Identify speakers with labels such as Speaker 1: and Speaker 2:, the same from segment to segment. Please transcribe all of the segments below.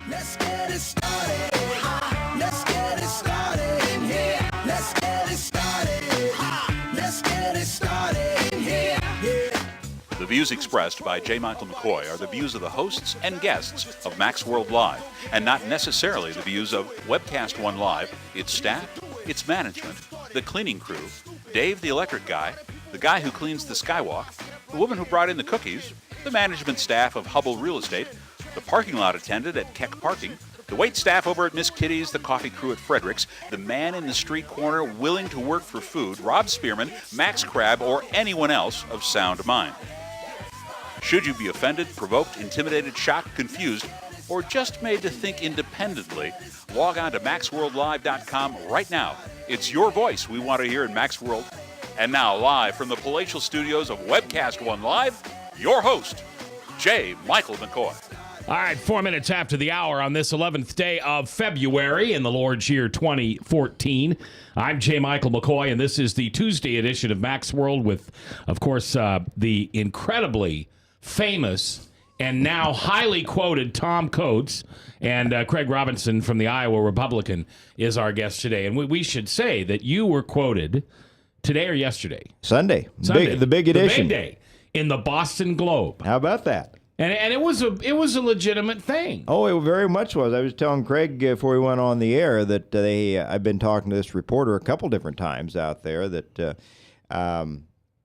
Speaker 1: Let's get it started. Let's get it started in here. Let's get it started. Let's get it started in here. Yeah.
Speaker 2: The views expressed by J. Michael McCoy are the views of the hosts and guests of Max World Live, and not necessarily the views of Webcast One Live, its staff, its management, the cleaning crew, Dave the electric guy, the guy who cleans the skywalk, the woman who brought in the cookies, the management staff of Hubble Real Estate, the parking lot attendant at Keck Parking, the wait staff over at Miss Kitty's, the coffee crew at Frederick's, the man in the street corner willing to work for food, Rob Spearman, Max Crabb, or anyone else of sound mind. Should you be offended, provoked, intimidated, shocked, confused, or just made to think independently, log on to MaxWorldLive.com right now. It's your voice we want to hear in Max World. And now, live from the palatial studios of Webcast One Live, your host, J. Michael McCoy.
Speaker 3: All right, 4 minutes after the hour on this 11th day of February in the Lord's year 2014. I'm J. Michael McCoy, and this is the Tuesday edition of Max World with, of course, the incredibly famous and now highly quoted Tom Coates, and Craig Robinson from the Iowa Republican is our guest today. And we should say that you were quoted today or yesterday?
Speaker 4: Sunday. The big edition.
Speaker 3: The big day in the Boston Globe.
Speaker 4: How about that?
Speaker 3: And it was a legitimate thing.
Speaker 4: Oh, it very much was. I was telling Craig before we went on the air that I've been talking to this reporter a couple different times out there that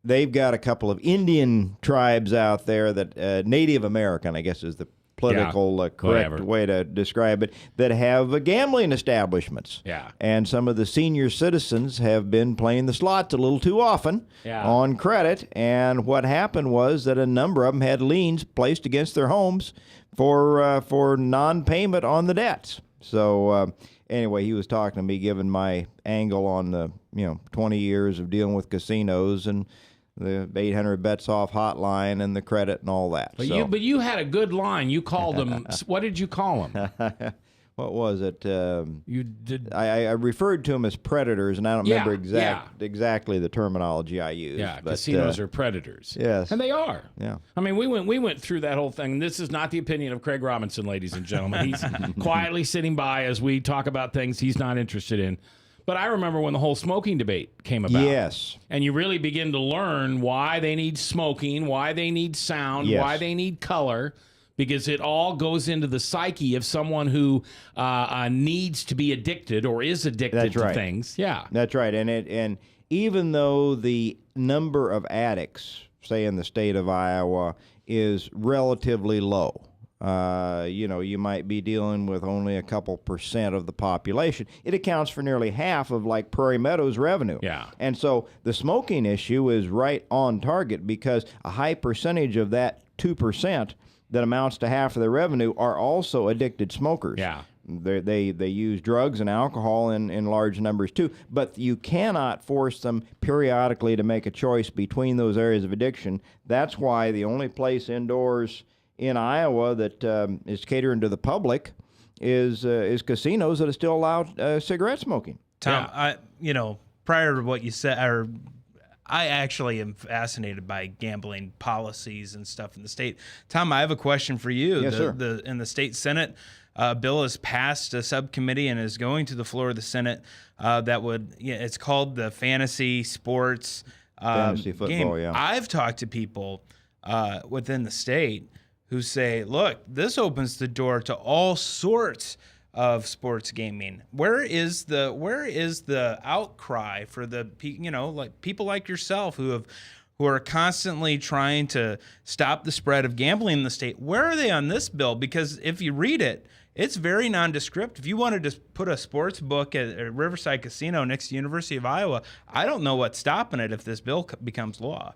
Speaker 4: they've got a couple of Indian tribes out there that Native American, I guess, is the political correct way to describe it, that have gambling establishments.
Speaker 3: Yeah.
Speaker 4: And some of the senior citizens have been playing the slots a little too often on credit. And what happened was that a number of them had liens placed against their homes for non-payment on the debts. So anyway, he was talking to me, giving my angle on the 20 years of dealing with casinos and the 800 bets off hotline and the credit and all that.
Speaker 3: But you had a good line. You called them. What did you call them?
Speaker 4: What was it?
Speaker 3: You did.
Speaker 4: I referred to them as predators, and I don't remember exactly the terminology I used.
Speaker 3: Yeah,
Speaker 4: but,
Speaker 3: casinos are predators.
Speaker 4: Yes,
Speaker 3: and they are.
Speaker 4: Yeah.
Speaker 3: I mean, we went through that whole thing. This is not the opinion of Craig Robinson, ladies and gentlemen. He's quietly sitting by as we talk about things he's not interested in. But I remember when the whole smoking debate came about.
Speaker 4: Yes.
Speaker 3: And you really begin to learn why they need smoking, why they need sound, why they need color, because it all goes into the psyche of someone who needs to be addicted or is addicted to things. Yeah.
Speaker 4: That's right. And even though the number of addicts, say in the state of Iowa, is relatively low, you might be dealing with only a couple % of the population. It accounts for nearly half of like Prairie Meadows' revenue.
Speaker 3: Yeah.
Speaker 4: And so the smoking issue is right on target because a high percentage of that 2% that amounts to half of their revenue are also addicted smokers.
Speaker 3: Yeah.
Speaker 4: They use drugs and alcohol in large numbers too, but you cannot force them periodically to make a choice between those areas of addiction. That's why the only place indoors in Iowa that is catering to the public is casinos that still allow cigarette smoking.
Speaker 5: Tom, prior to what you said, I actually am fascinated by gambling policies and stuff in the state. Tom, I have a question for you.
Speaker 4: Yes, sir.
Speaker 5: In the state Senate, a bill has passed a subcommittee and is going to the floor of the Senate it's called the Fantasy Sports
Speaker 4: Fantasy Football,
Speaker 5: game.
Speaker 4: yeah.
Speaker 5: I've talked to people within the state who say, look, this opens the door to all sorts of sports gaming. Where is the outcry for the people like yourself who are constantly trying to stop the spread of gambling in the state? Where are they on this bill? Because if you read it, it's very nondescript. If you wanted to put a sports book at Riverside Casino next to University of Iowa, I don't know what's stopping it if this bill becomes law.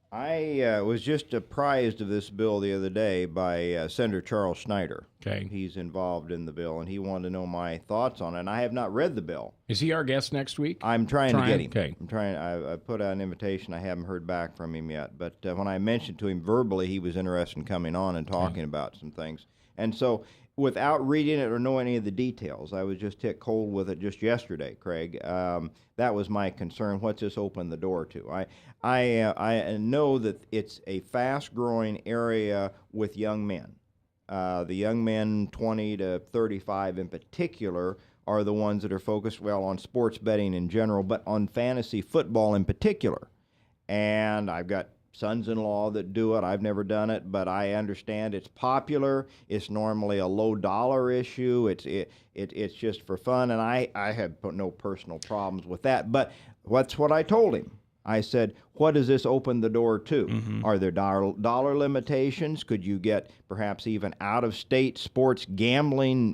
Speaker 4: I was just apprised of this bill the other day by Senator Charles Schneider.
Speaker 3: Okay.
Speaker 4: He's involved in the bill, and he wanted to know my thoughts on it. And I have not read the bill.
Speaker 3: Is he our guest next week?
Speaker 4: I'm trying to get him.
Speaker 3: Okay.
Speaker 4: I'm trying. I put out an invitation. I haven't heard back from him yet. But when I mentioned to him verbally, he was interested in coming on and talking about some things. And so, without reading it or knowing any of the details, I was just hit cold with it just yesterday, Craig. That was my concern. What's this open the door to? I know that it's a fast-growing area with young men. The young men 20 to 35 in particular are the ones that are focused, well, on sports betting in general, but on fantasy football in particular. And I've got sons-in-law that do it. I've never done it, but I understand it's popular. It's normally a low-dollar issue. It's just for fun, and I have no personal problems with that. But that's what I told him. I said, what does this open the door to?
Speaker 5: Mm-hmm.
Speaker 4: Are there dollar limitations? Could you get perhaps even out-of-state sports gambling,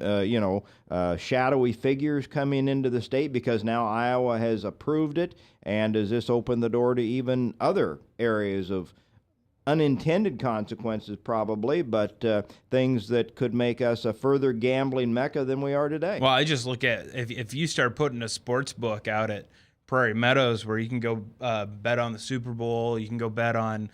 Speaker 4: shadowy figures coming into the state because now Iowa has approved it? And does this open the door to even other areas of unintended consequences probably, but things that could make us a further gambling mecca than we are today?
Speaker 5: Well, I just look at if you start putting a sports book out at Prairie Meadows where you can go bet on the Super Bowl, you can go bet on,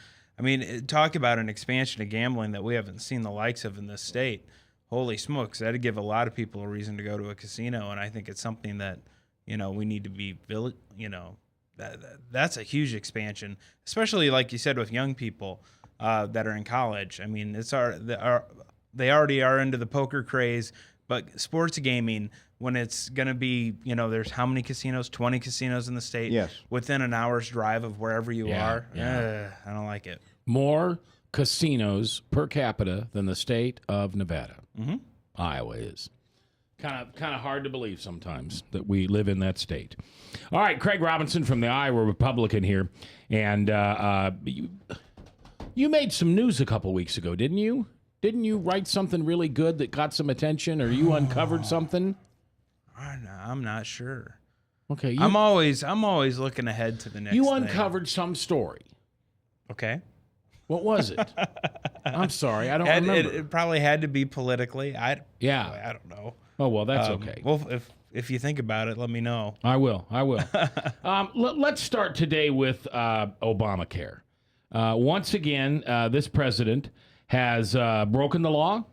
Speaker 5: talk about an expansion of gambling that we haven't seen the likes of in this state. Holy smokes, that'd give a lot of people a reason to go to a casino, and I think it's something that, we need to be, that's a huge expansion, especially like you said with young people that are in college. They already are into the poker craze, but sports gaming, when it's going to be, there's how many casinos? 20 casinos in the state.
Speaker 4: Yes.
Speaker 5: Within an hour's drive of wherever you are. Yeah. I don't like it.
Speaker 3: More casinos per capita than the state of Nevada.
Speaker 5: Mm-hmm.
Speaker 3: Iowa is. Kind of hard to believe sometimes that we live in that state. All right, Craig Robinson from the Iowa Republican here. And you made some news a couple weeks ago, didn't you? Didn't you write something really good that got some attention, or you uncovered something?
Speaker 5: I'm not sure.
Speaker 3: Okay.
Speaker 5: I'm always looking ahead to the next
Speaker 3: You
Speaker 5: thing.
Speaker 3: uncovered some story.
Speaker 5: Okay.
Speaker 3: What was it? I'm sorry, I don't remember.
Speaker 5: It probably had to be politically. I don't know.
Speaker 3: Oh, well, that's okay.
Speaker 5: Well, if you think about it, let me know.
Speaker 3: I will. Let's start today with Obamacare. Once again, this president has broken the law.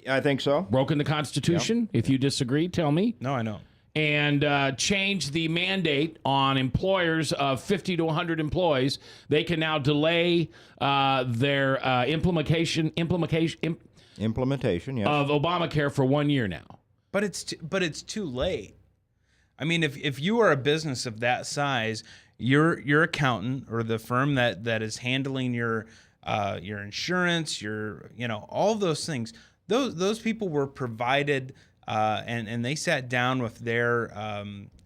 Speaker 4: I think so.
Speaker 3: Broken the Constitution. Yep. If you disagree, tell me.
Speaker 5: No, I know.
Speaker 3: And changed the mandate on employers of 50 to 100 employees. They can now delay their implementation yes.
Speaker 4: of
Speaker 3: Obamacare for 1 year now.
Speaker 5: But it's too late. If you are a business of that size, your accountant or the firm that is handling your insurance, all of those things, those people were provided and they sat down with their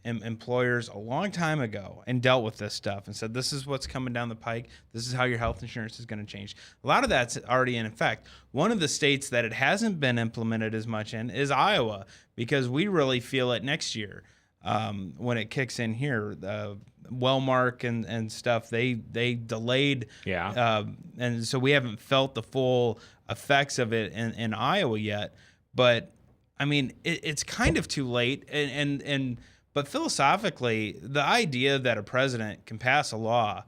Speaker 5: employers a long time ago and dealt with this stuff and said, this is what's coming down the pike. This is how your health insurance is going to change. A lot of that's already in effect. One of the states that it hasn't been implemented as much in is Iowa, because we really feel it next year when it kicks in here. Wellmark and stuff, they delayed.
Speaker 3: Yeah.
Speaker 5: And so we haven't felt the full effects of it in Iowa yet. But, it's kind of too late. But philosophically, the idea that a president can pass a law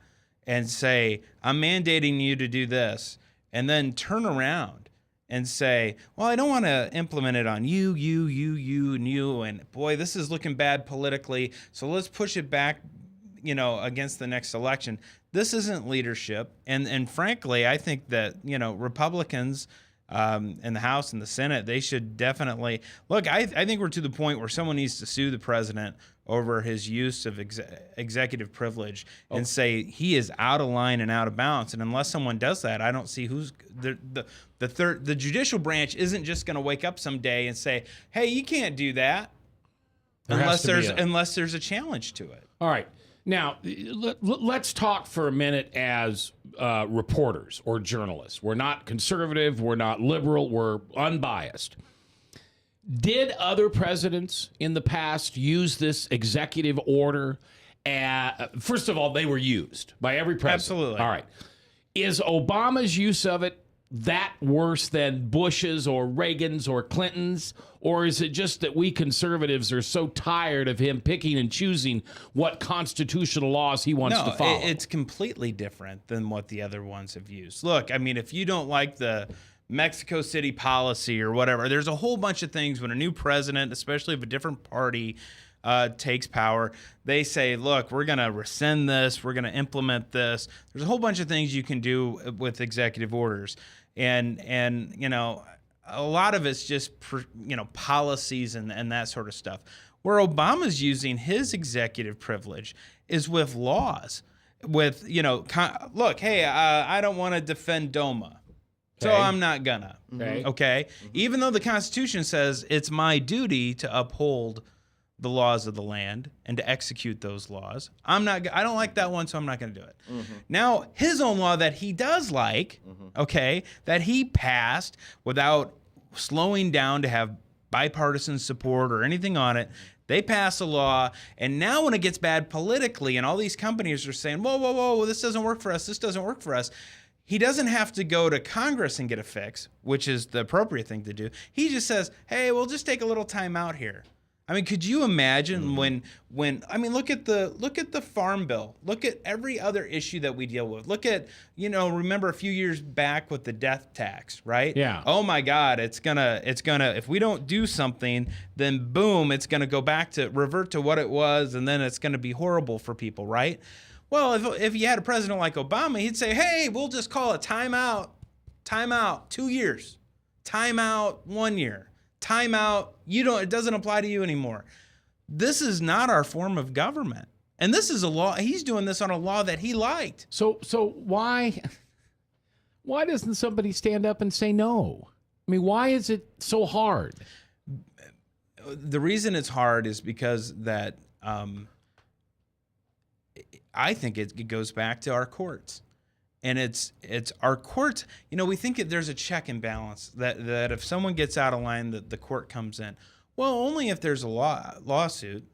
Speaker 5: and say, I'm mandating you to do this, and then turn around and say, well, I don't want to implement it on you, and you, and boy, this is looking bad politically, so let's push it back, against the next election. This isn't leadership. And frankly, I think that, Republicans in the House and the Senate, they should definitely look. I think we're to the point where someone needs to sue the president over his use of executive privilege and say he is out of line and out of bounds. And unless someone does that, I don't see who's the judicial branch isn't just going to wake up someday and say, hey, you can't do that unless there's a challenge to it.
Speaker 3: All right. Now, let's talk for a minute as reporters or journalists. We're not conservative. We're not liberal. We're unbiased. Did other presidents in the past use this executive order? First of all, they were used by every president.
Speaker 5: Absolutely.
Speaker 3: All right. Is Obama's use of it that worse than Bush's or Reagan's or Clinton's? Or is it just that we conservatives are so tired of him picking and choosing what constitutional laws he wants to follow?
Speaker 5: It's completely different than what the other ones have used. Look, if you don't like the Mexico City policy or whatever, there's a whole bunch of things when a new president, especially of a different party, takes power, they say, look, we're going to rescind this, we're going to implement this. There's a whole bunch of things you can do with executive orders. And a lot of it's just policies and that sort of stuff. Where Obama's using his executive privilege is with laws, with look, hey, I don't want to defend DOMA, so I'm not gonna. Okay, even though the Constitution says it's my duty to uphold the laws of the land and to execute those laws, I don't like that one, so I'm not going to do it. Now, his own law that he does like, that he passed without slowing down to have bipartisan support or anything on it, they pass a law, and now when it gets bad politically and all these companies are saying, whoa, this doesn't work for us, this doesn't work for us, he doesn't have to go to Congress and get a fix, which is the appropriate thing to do. He just says, hey, we'll just take a little time out here. I mean, could you imagine when look at the Farm Bill. Look at every other issue that we deal with. Look at, remember a few years back with the death tax, right?
Speaker 3: Yeah.
Speaker 5: Oh my God, it's gonna if we don't do something, then boom, it's gonna go back to revert to what it was, and then it's gonna be horrible for people, right? Well, if you had a president like Obama, he'd say, hey, we'll just call it timeout, 2 years, timeout 1 year. Time out, it doesn't apply to you anymore. This is not our form of government. And this is a law, he's doing this on a law that he liked.
Speaker 3: So why doesn't somebody stand up and say no? I mean, why is it so hard?
Speaker 5: The reason it's hard is because that I think it goes back to our courts. And it's our courts. We think there's a check and balance that if someone gets out of line, the court comes in. Well, only if there's a lawsuit,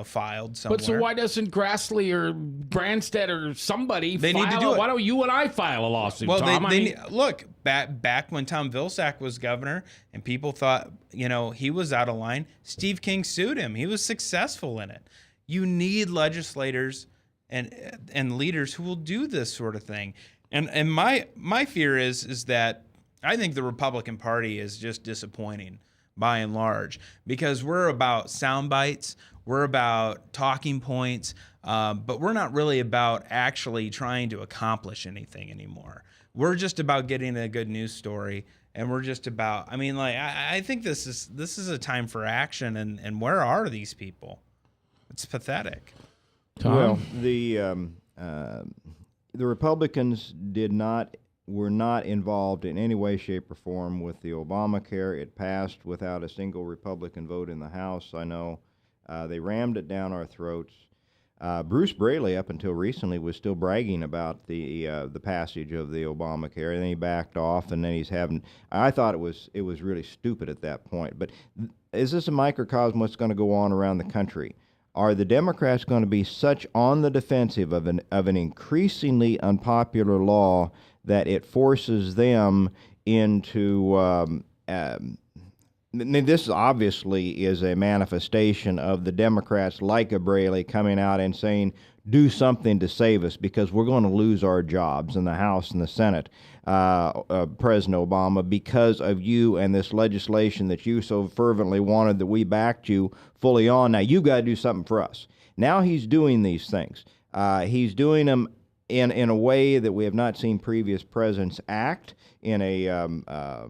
Speaker 5: filed somewhere.
Speaker 3: But so why doesn't Grassley or Branstad or somebody
Speaker 5: need to
Speaker 3: file
Speaker 5: do
Speaker 3: it?
Speaker 5: it.
Speaker 3: Why don't you and I file a lawsuit,
Speaker 5: Well,
Speaker 3: Tom?
Speaker 5: Look, back when Tom Vilsack was governor and people thought, he was out of line, Steve King sued him. He was successful in it. You need legislators and leaders who will do this sort of thing. And my fear is that I think the Republican Party is just disappointing by and large, because we're about sound bites, we're about talking points, but we're not really about actually trying to accomplish anything anymore. We're just about getting a good news story, and we're just about, I think this is a time for action, and where are these people? It's pathetic.
Speaker 3: Tom?
Speaker 4: Well, the Republicans were not involved in any way, shape, or form with the Obamacare. It passed without a single Republican vote in the House. I know they rammed it down our throats. Bruce Braley, up until recently, was still bragging about the passage of the Obamacare, and then he backed off, and then he's having. I thought it was really stupid at that point. But is this a microcosm of what's going to go on around the country? Are the Democrats going to be such on the defensive of an increasingly unpopular law that it forces them into this obviously is a manifestation of the Democrats like a Braley coming out and saying, do something to save us because we're going to lose our jobs in the House and the Senate, President Obama, because of you and this legislation that you so fervently wanted that we backed you fully on. Now, you got to do something for us. Now he's doing these things. He's doing them in a way that we have not seen previous presidents act, in a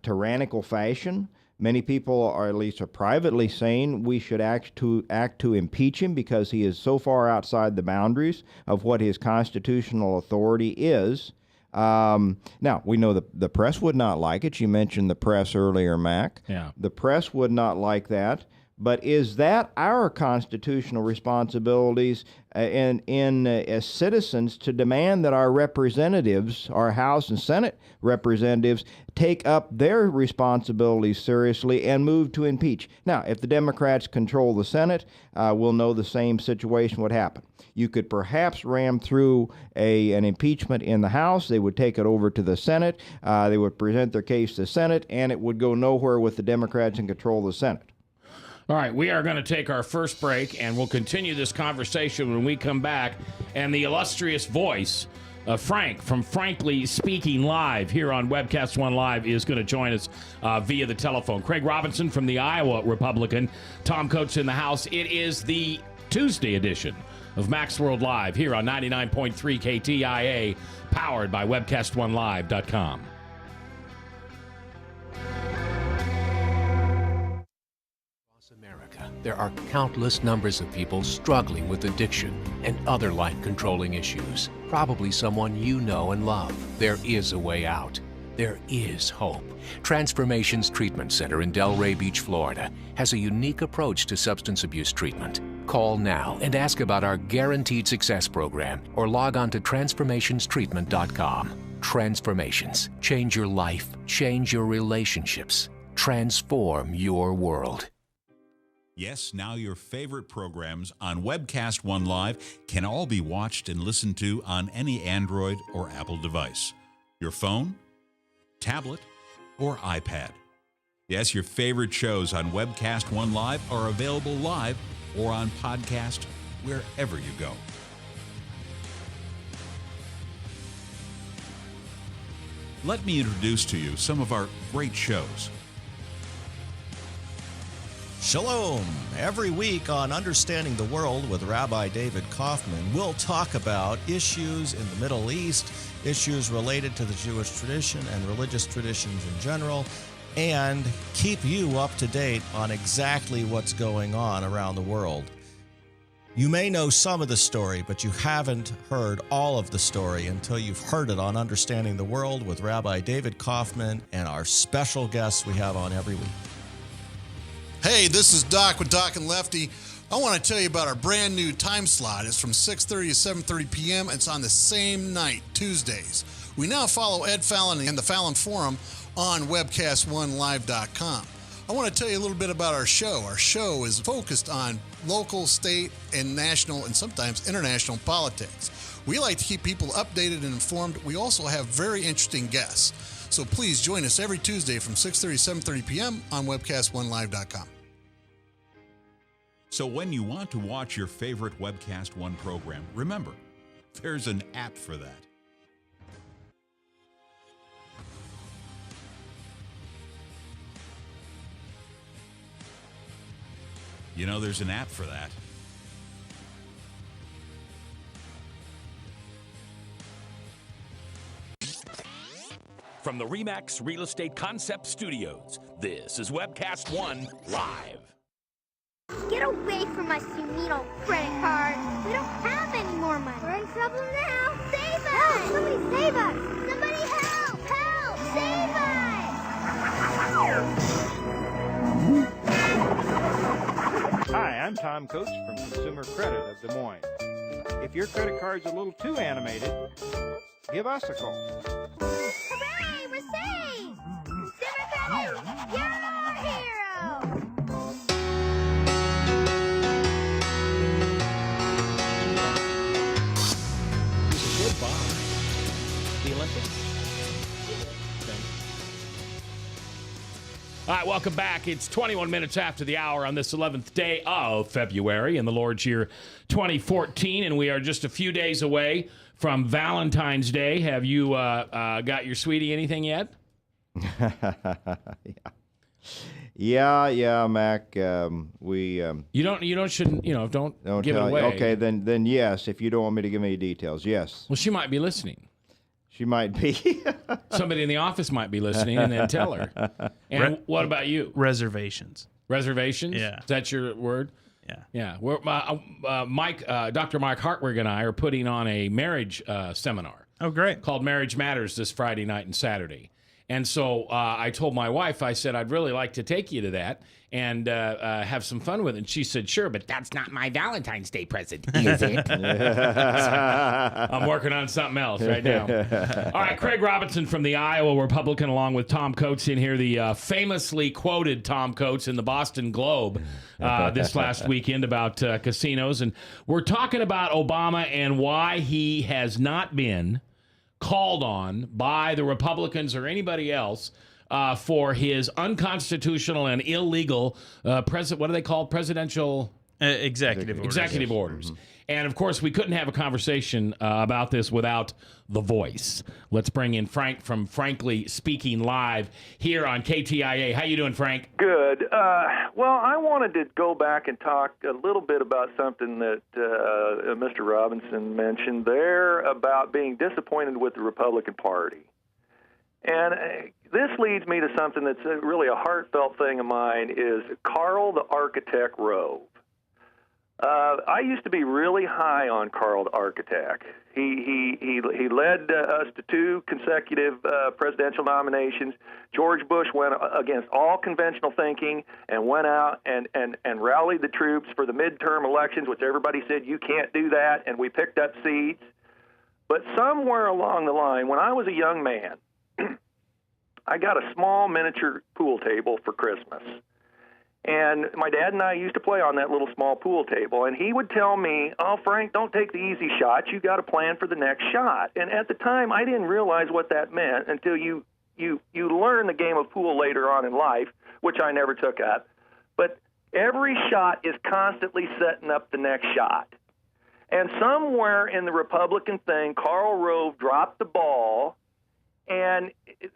Speaker 4: tyrannical fashion. Many people are at least privately saying we should act to impeach him because he is so far outside the boundaries of what his constitutional authority is. Now, we know the press would not like it. You mentioned the press earlier, Mac.
Speaker 3: Yeah.
Speaker 4: The press would not like that. But is that our constitutional responsibilities as citizens to demand that our representatives, our House and Senate representatives, take up their responsibilities seriously and move to impeach? Now, if the Democrats control the Senate, we'll know the same situation would happen. You could perhaps ram through an impeachment in the House. They would take it over to the Senate. They would present their case to the Senate, and it would go nowhere with the Democrats in control of the Senate.
Speaker 3: All right, we are going to take our first break, and we'll continue this conversation when we come back. And the illustrious voice of Frank from Frankly Speaking Live here on Webcast One Live is going to join us via the telephone. Craig Robinson from the Iowa Republican, Tom Coates in the House. It is the Tuesday edition of Max World Live here on 99.3 KTIA, powered by WebcastOneLive.com.
Speaker 6: there are countless numbers of people struggling with addiction and other life-controlling issues. Probably someone you know and love. There is a way out. There is hope. Transformations Treatment Center in Delray Beach, Florida, has a unique approach to substance abuse treatment. Call now and ask about our Guaranteed Success program or log on to transformationstreatment.com. Transformations. Change your life. Change your relationships. Transform your world.
Speaker 7: Yes, now your favorite programs on Webcast One Live can all be watched and listened to on any Android or Apple device. Your phone, tablet, or iPad. Yes, your favorite shows on Webcast One Live are available live or on podcast wherever you go. Let me introduce to you some of our great shows.
Speaker 8: Shalom! Every week on Understanding the World with Rabbi David Kaufman, we'll talk about issues in the Middle East, issues related to the Jewish tradition and religious traditions in general, and keep you up to date on exactly what's going on around the world. You may know some of the story, but you haven't heard all of the story until you've heard it on Understanding the World with Rabbi David Kaufman and our special guests we have on every week.
Speaker 9: Hey, this is Doc with Doc and Lefty. I want to tell you about our brand new time slot. It's from 6:30 to 7:30 p.m. It's on the same night, Tuesdays. We now follow Ed Fallon and the Fallon Forum on webcast1live.com. I want to tell you a little bit about our show. Our show is focused on local, state, and national, and sometimes international politics. We like to keep people updated and informed. We also have very interesting guests. So please join us every Tuesday from 6:30 to 7:30 p.m. on webcast1live.com.
Speaker 7: So when you want to watch your favorite Webcast One program, remember, there's an app for that. You know, there's an app for that.
Speaker 10: From the RE/MAX Real Estate Concept Studios, this is Webcast One Live.
Speaker 11: Get away from us, you mean old credit card. We don't have any more money. We're in trouble now. Save us! Help! Somebody save us! Somebody help! Help! Save us!
Speaker 12: Hi, I'm Tom Coates from Consumer Credit of Des Moines. If your credit card's a little too animated, give us a call.
Speaker 11: Hooray! We're saved! Consumer Credit, you're our hero!
Speaker 3: Goodbye. The Olympics. All right, welcome back. It's 21 minutes after the hour on this 11th day of February in the Lord's year 2014, and we are just a few days away from Valentine's Day. Have you got your sweetie anything yet?
Speaker 4: Yeah, Mac. We
Speaker 3: don't give it away.
Speaker 4: Okay, then yes. If you don't want me to give any details, yes.
Speaker 3: Well, she might be listening.
Speaker 4: She might be.
Speaker 3: Somebody in the office might be listening, and then tell her. And what about you?
Speaker 5: Reservations.
Speaker 3: Reservations?
Speaker 5: Yeah.
Speaker 3: Is that your word?
Speaker 5: Yeah.
Speaker 3: We're, Dr. Mike Hartwig and I are putting on a marriage seminar.
Speaker 5: Oh, great.
Speaker 3: Called Marriage Matters this Friday night and Saturday. And so I told my wife, I said, I'd really like to take you to that and have some fun with it. And she said, sure, but that's not my Valentine's Day present, is it? I'm working on something else right now. All right, Craig Robinson from the Iowa Republican, along with Tom Coates in here, the famously quoted Tom Coates in the Boston Globe this last weekend about casinos. And we're talking about Obama and why he has not been called on by the Republicans or anybody else for his unconstitutional and illegal what do they call presidential
Speaker 5: executive
Speaker 3: orders. And of course, we couldn't have a conversation about this without The Voice. Let's bring in Frank from Frankly Speaking Live here on KTIA. How you doing, Frank?
Speaker 13: Good. Well, I wanted to go back and talk a little bit about something that Mr. Robinson mentioned there about being disappointed with the Republican Party. And this leads me to something that's really a heartfelt thing of mine, is Karl the Architect Rove. I used to be really high on Karl the Architect. He led us to 2 consecutive presidential nominations. George Bush went against all conventional thinking and went out and rallied the troops for the midterm elections, which everybody said, you can't do that, and we picked up seats. But somewhere along the line, when I was a young man, I got a small miniature pool table for Christmas. And my dad and I used to play on that little small pool table, and he would tell me, oh, Frank, don't take the easy shots. You got to plan for the next shot. And at the time, I didn't realize what that meant until you learn the game of pool later on in life, which I never took up. But every shot is constantly setting up the next shot. And somewhere in the Republican thing, Karl Rove dropped the ball, and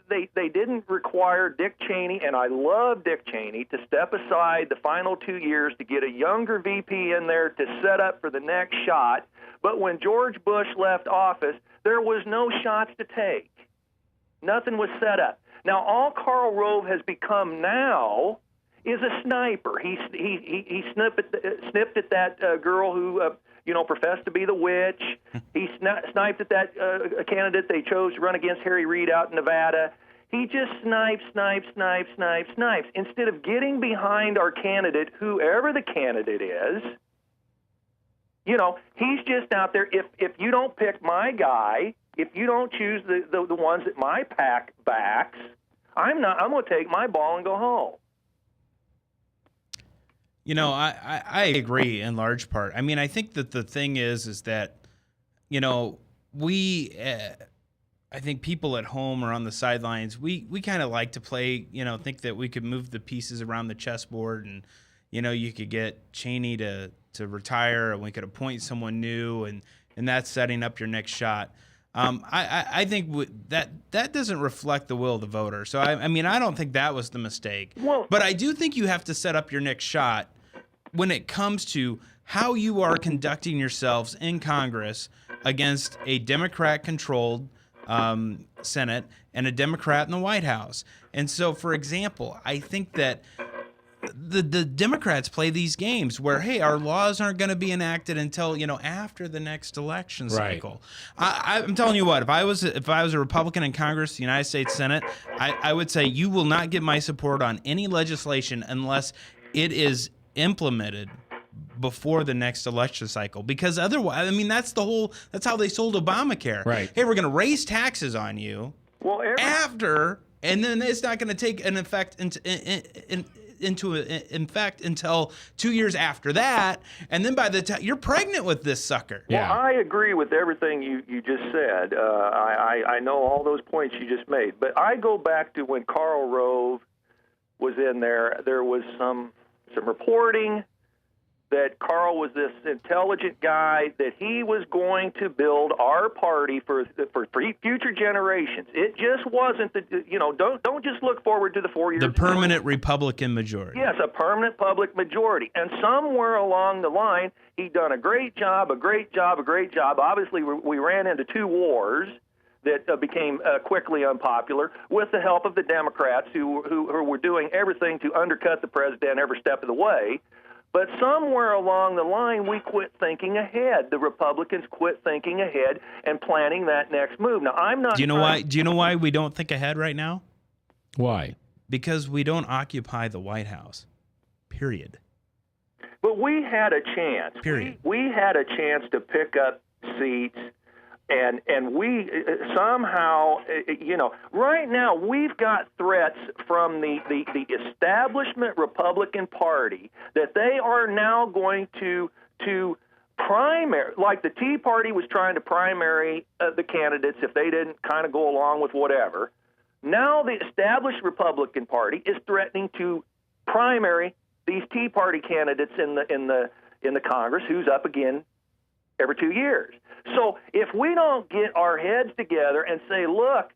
Speaker 13: they didn't require Dick Cheney, and I love Dick Cheney, to step aside the final 2 years to get a younger VP in there to set up for the next shot. But when George Bush left office, there was no shots to take. Nothing was set up. Now, all Karl Rove has become now is a sniper. He snipped at that girl who professed to be the witch. He sniped at that candidate they chose to run against Harry Reid out in Nevada. He just snipes. Instead of getting behind our candidate, whoever the candidate is, he's just out there. If you don't pick my guy, if you don't choose the ones that my pack backs, I'm going to take my ball and go home.
Speaker 5: I agree in large part. I mean, I think that the thing is that, I think people at home or on the sidelines, we kind of like to play, think that we could move the pieces around the chessboard and, you could get Cheney to retire and we could appoint someone new and that's setting up your next shot. I think that doesn't reflect the will of the voter. So, I mean, I don't think that was the mistake.
Speaker 13: Well,
Speaker 5: but I do think you have to set up your next shot when it comes to how you are conducting yourselves in Congress against a Democrat-controlled Senate and a Democrat in the White House. And so, for example, I think that the Democrats play these games where, hey, our laws aren't going to be enacted until after the next election cycle. Right. I'm telling you what, if I was a Republican in Congress, the United States Senate, I would say you will not get my support on any legislation unless it is implemented before the next election cycle, because otherwise, I mean, that's how they sold Obamacare. Right. Hey, we're going to raise taxes on you and then it's not going to take an effect into effect until 2 years after that, and then by the time you're pregnant with this sucker.
Speaker 13: Yeah. Well, I agree with everything you just said. I know all those points you just made, but I go back to when Karl Rove was in there. There was some reporting that Karl was this intelligent guy, that he was going to build our party for future generations. It just wasn't don't just look forward to the 4 years.
Speaker 5: The permanent Republican majority.
Speaker 13: Yes, a permanent public majority. And somewhere along the line, he'd done a great job. Obviously, we ran into 2 wars that became quickly unpopular with the help of the Democrats who were doing everything to undercut the president every step of the way. But somewhere along the line, we quit thinking ahead. The Republicans quit thinking ahead and planning that next move. Now, I'm not.
Speaker 5: Do you know why we don't think ahead right now?
Speaker 3: Why?
Speaker 5: Because we don't occupy the White House. Period.
Speaker 13: But we had a chance.
Speaker 5: Period.
Speaker 13: We had a chance to pick up seats. And we somehow, right now we've got threats from the establishment Republican Party that they are now going to primary, like the Tea Party was trying to primary the candidates if they didn't kind of go along with whatever. Now the established Republican Party is threatening to primary these Tea Party candidates in the Congress, who's up again every 2 years. So if we don't get our heads together and say, look,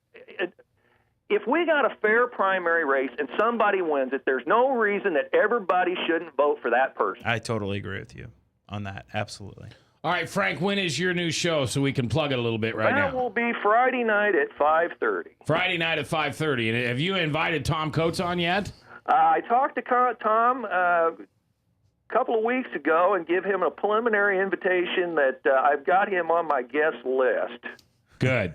Speaker 13: if we got a fair primary race and somebody wins it, there's no reason that everybody shouldn't vote for that person.
Speaker 5: I totally agree with you on that. Absolutely.
Speaker 3: All right, Frank, when is your new show so we can plug it a little bit right
Speaker 13: That
Speaker 3: now?
Speaker 13: will be Friday night at 5:30.
Speaker 3: Friday night at 5:30. And have you invited Tom Coates on yet?
Speaker 13: I talked to Tom a couple of weeks ago and give him a preliminary invitation that I've got him on my guest list.
Speaker 3: Good.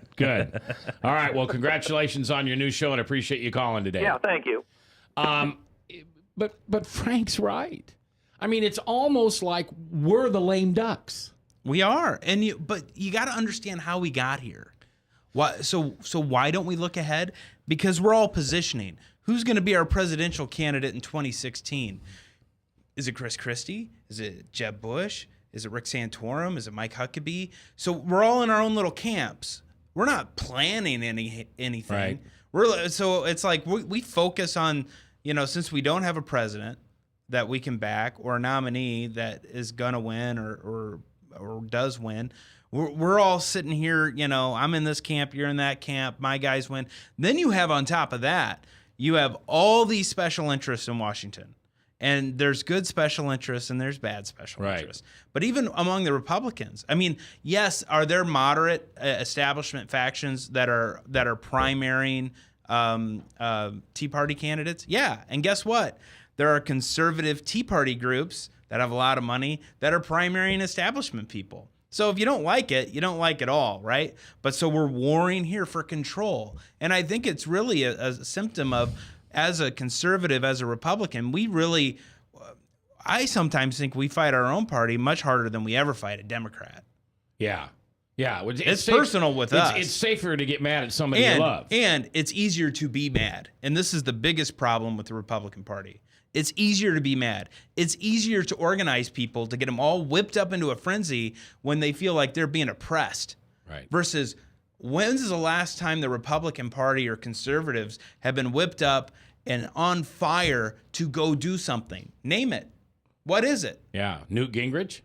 Speaker 3: All right, well, congratulations on your new show, and I appreciate you calling today.
Speaker 13: Yeah, thank you.
Speaker 3: But Frank's right. I mean, it's almost like we're the lame ducks.
Speaker 5: We are, but you got to understand how we got here. Why? So why don't we look ahead? Because we're all positioning. Who's going to be our presidential candidate in 2016? Is it Chris Christie? Is it Jeb Bush? Is it Rick Santorum? Is it Mike Huckabee? So we're all in our own little camps. We're not planning anything.
Speaker 3: Right.
Speaker 5: So it's like we focus on, since we don't have a president that we can back or a nominee that is gonna win or does win, we're all sitting here. I'm in this camp, you're in that camp. My guys win. Then you have on top of that, you have all these special interests in Washington. And there's good special interests and there's bad special interests. But even among the Republicans, I mean, yes, are there moderate establishment factions that are primarying Tea Party candidates? Yeah. And guess what? There are conservative Tea Party groups that have a lot of money that are primarying establishment people. So if you don't like it, you don't like it all, right? But so we're warring here for control. And I think it's really a symptom of, as a conservative, as a Republican, I sometimes think we fight our own party much harder than we ever fight a Democrat.
Speaker 3: Yeah.
Speaker 5: It's personal with us.
Speaker 3: It's safer to get mad at somebody you love.
Speaker 5: And it's easier to be mad. And this is the biggest problem with the Republican Party. It's easier to be mad. It's easier to organize people to get them all whipped up into a frenzy when they feel like they're being oppressed.
Speaker 3: Right.
Speaker 5: Versus, when's the last time the Republican Party or conservatives have been whipped up and on fire to go do something? Name it. What is it?
Speaker 3: Yeah. Newt Gingrich?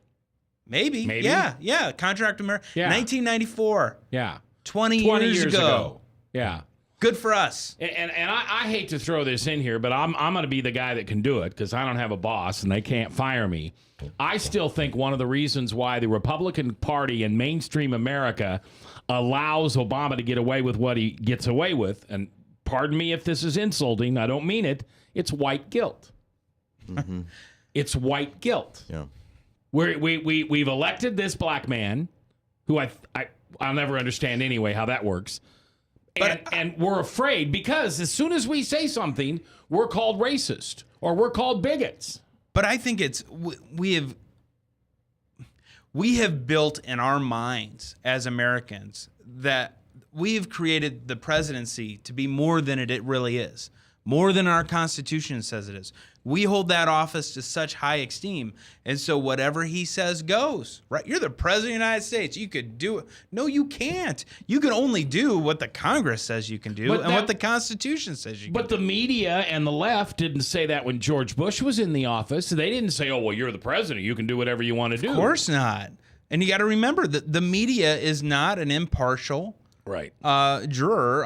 Speaker 5: Maybe. Yeah. Contract America.
Speaker 3: Yeah.
Speaker 5: 1994.
Speaker 3: Yeah.
Speaker 5: 20 years ago.
Speaker 3: Yeah.
Speaker 5: Good for us.
Speaker 3: And I hate to throw this in here, but I'm going to be the guy that can do it because I don't have a boss and they can't fire me. I still think one of the reasons why the Republican Party in mainstream America allows Obama to get away with what he gets away with, and pardon me if this is insulting, I don't mean it, it's white guilt.
Speaker 4: Mm-hmm.
Speaker 3: It's white guilt.
Speaker 4: Yeah.
Speaker 3: We've elected this black man, who I'll never understand anyway how that works. And we're afraid because as soon as we say something, we're called racist or we're called bigots.
Speaker 5: But I think we have built in our minds as Americans that we have created the presidency to be more than it really is, more than our Constitution says it is. We hold that office to such high esteem. And so whatever he says goes, right? You're the president of the United States. You could do it. No, you can't. You can only do what the Congress says you can do and what the Constitution says you can do.
Speaker 3: But the media and the left didn't say that when George Bush was in the office. They didn't say, oh, well, you're the president. You can do whatever you want to do.
Speaker 5: Of course not. And you got to remember that the media is not an impartial juror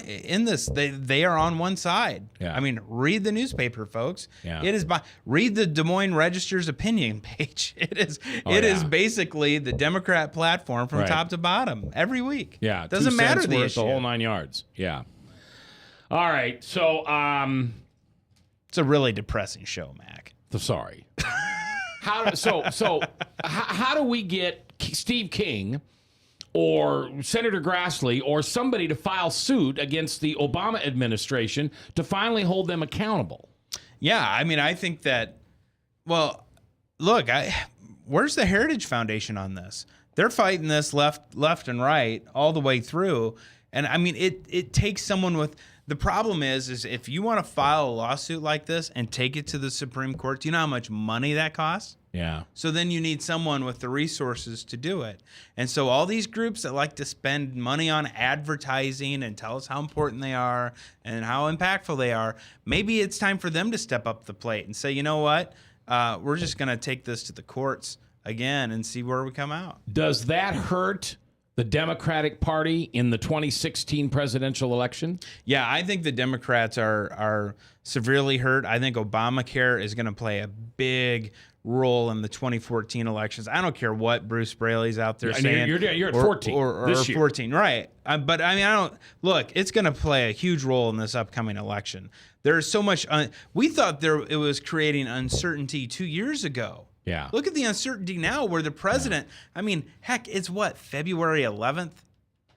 Speaker 5: in this. They are on one side.
Speaker 3: Yeah.
Speaker 5: I mean, read the newspaper, folks.
Speaker 3: Yeah.
Speaker 5: It is read the Des Moines Register's opinion page. It is basically the Democrat platform from top to bottom every week.
Speaker 3: Yeah,
Speaker 5: doesn't matter the issue.
Speaker 3: The whole 9 yards. Yeah. All right, so
Speaker 5: it's a really depressing show, Mac.
Speaker 3: Sorry. How do we get Steve King or Senator Grassley or somebody to file suit against the Obama administration to finally hold them accountable?
Speaker 5: Yeah, I mean, I think that, well, look, where's the Heritage Foundation on this? They're fighting this left and right all the way through. And I mean, it takes someone with, the problem is if you want to file a lawsuit like this and take it to the Supreme Court, do you know how much money that costs?
Speaker 3: Yeah.
Speaker 5: So then you need someone with the resources to do it. And so all these groups that like to spend money on advertising and tell us how important they are and how impactful they are, maybe it's time for them to step up the plate and say, you know what, we're just going to take this to the courts again and see where we come out.
Speaker 3: Does that hurt the Democratic Party in the 2016 presidential election?
Speaker 5: Yeah, I think the Democrats are severely hurt. I think Obamacare is going to play a big role in the 2014 elections. I don't care what Bruce Braley's out there saying.
Speaker 3: You're at 14
Speaker 5: or
Speaker 3: this year.
Speaker 5: 14, right? But I mean, I don't look. It's going to play a huge role in this upcoming election. There's so much. We thought it was creating uncertainty 2 years ago.
Speaker 3: Yeah.
Speaker 5: Look at the uncertainty now, where the president. I mean, heck, it's what, February 11th,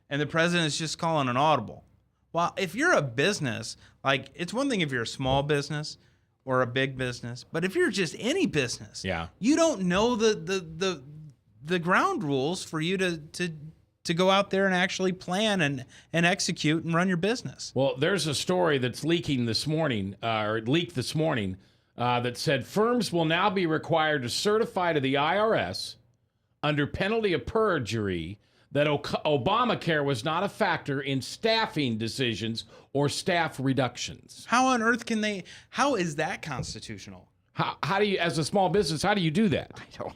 Speaker 5: and the president's just calling an audible. Well, if you're a business, like, it's one thing if you're a small business or a big business, but if you're just any business, you don't know the ground rules for you to go out there and actually plan and execute and run your business.
Speaker 3: Well, there's a story that's leaked this morning, that said firms will now be required to certify to the IRS under penalty of perjury that Obamacare was not a factor in staffing decisions or staff reductions.
Speaker 5: How on earth can they? How is that constitutional?
Speaker 3: How do you, as a small business, how do you do that?
Speaker 4: I don't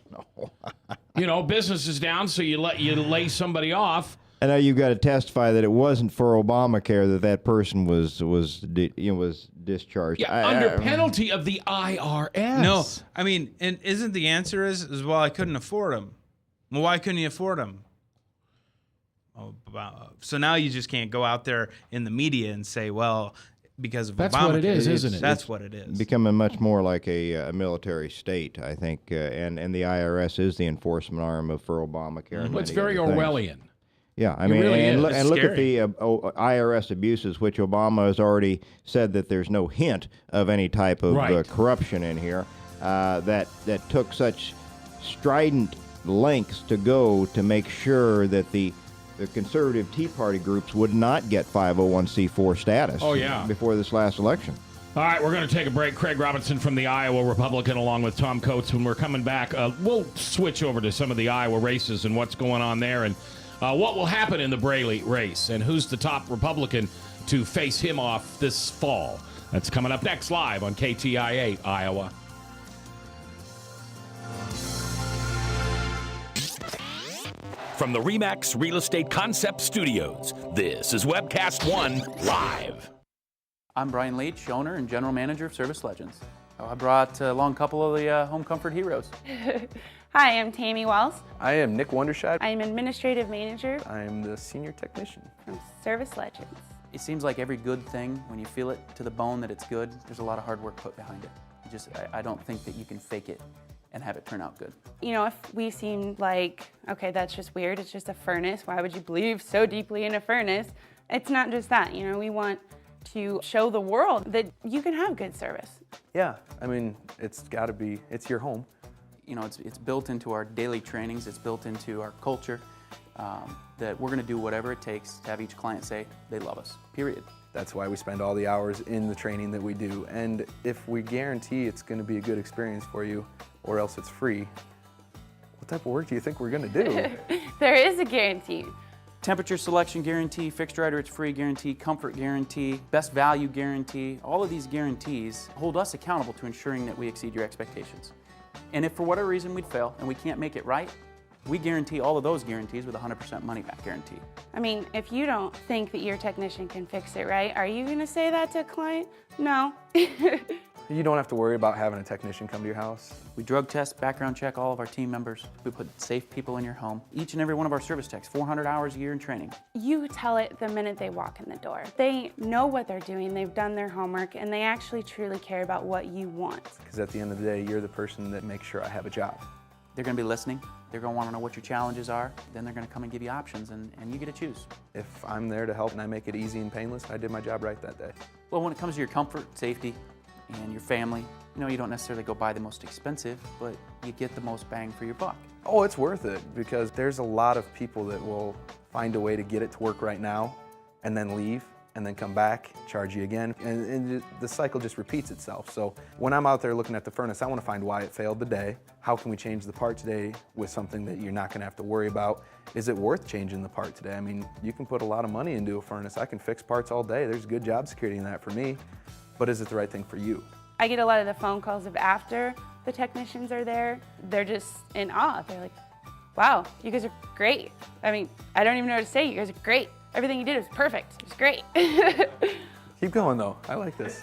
Speaker 4: know.
Speaker 3: Business is down, so you lay somebody off.
Speaker 4: And now you've got to testify that it wasn't for Obamacare that person was discharged.
Speaker 3: Yeah, under penalty of the IRS.
Speaker 5: No, I mean, and isn't the answer is well, I couldn't afford them. Well, why couldn't you afford them? So now you just can't go out there in the media and say, well, because of
Speaker 3: that's
Speaker 5: Obamacare.
Speaker 3: What it is, isn't it?
Speaker 5: That's what it is.
Speaker 4: Becoming much more like a military state, I think, and the IRS is the enforcement arm for Obamacare.
Speaker 3: Well, it's very Orwellian.
Speaker 4: Yeah, I mean,
Speaker 3: really
Speaker 4: and
Speaker 3: is.
Speaker 4: look at the IRS abuses, which Obama has already said that there's no hint of any type of corruption in here. That took such strident lengths to go to make sure that the conservative Tea Party groups would not get 501c4 status. Before this last election.
Speaker 3: All right, we're going to take a break. Craig Robinson from the Iowa Republican along with Tom Coates. When we're coming back, we'll switch over to some of the Iowa races and what's going on there and what will happen in the Braley race and who's the top Republican to face him off this fall. That's coming up next live on KTIA Iowa.
Speaker 10: From the RE/MAX Real Estate Concept Studios, this is Webcast One Live.
Speaker 14: I'm Brian Leach, owner and general manager of Service Legends. I brought along a couple of the home comfort heroes.
Speaker 15: Hi, I'm Tammy Wells.
Speaker 16: I am Nick Wondershad.
Speaker 15: I am administrative manager.
Speaker 16: I am the senior technician
Speaker 15: from Service Legends.
Speaker 14: It seems like every good thing, when you feel it to the bone that it's good, there's a lot of hard work put behind it. I don't think that you can fake it and have it turn out good.
Speaker 15: You know, if we seem like, okay, that's just weird, it's just a furnace, why would you believe so deeply in a furnace? It's not just that, you know, we want to show the world that you can have good service.
Speaker 16: Yeah, I mean, it's your home.
Speaker 14: You know, it's built into our daily trainings, it's built into our culture, that we're gonna do whatever it takes to have each client say they love us, period.
Speaker 16: That's why we spend all the hours in the training that we do. And if we guarantee it's gonna be a good experience for you, or else it's free, what type of work do you think we're gonna do?
Speaker 15: There is a guarantee.
Speaker 14: Temperature selection guarantee, fixed right or it's free guarantee, comfort guarantee, best value guarantee. All of these guarantees hold us accountable to ensuring that we exceed your expectations. And if for whatever reason we'd fail and we can't make it right, we guarantee all of those guarantees with a 100% money back guarantee.
Speaker 15: I mean, if you don't think that your technician can fix it right, are you gonna say that to a client? No.
Speaker 16: You don't have to worry about having a technician come to your house.
Speaker 14: We drug test, background check all of our team members. We put safe people in your home. Each and every one of our service techs, 400 hours a year in training.
Speaker 15: You tell it the minute they walk in the door. They know what they're doing, they've done their homework, and they actually truly care about what you want.
Speaker 16: Because at the end of the day, you're the person that makes sure I have a job.
Speaker 14: They're gonna be listening. They're gonna wanna know what your challenges are. Then they're gonna come and give you options, and you get to choose.
Speaker 16: If I'm there to help and I make it easy and painless, I did my job right that day.
Speaker 14: Well, when it comes to your comfort, safety, and your family, you know, you don't necessarily go buy the most expensive, but you get the most bang for your buck.
Speaker 16: Oh, it's worth it, because there's a lot of people that will find a way to get it to work right now and then leave and then come back, charge you again, and the cycle just repeats itself. So when I'm out there looking at the furnace, I want to find why it failed today. How can we change the part today with something that you're not going to have to worry about? Is it worth changing the part today? I mean, you can put a lot of money into a furnace. I can fix parts all day. There's good job security in that for me, but is it the right thing for you?
Speaker 15: I get a lot of the phone calls of after the technicians are there. They're just in awe. They're like, wow, you guys are great. I mean, I don't even know what to say. You guys are great. Everything you did was perfect. It was great.
Speaker 16: Keep going, though. I like this.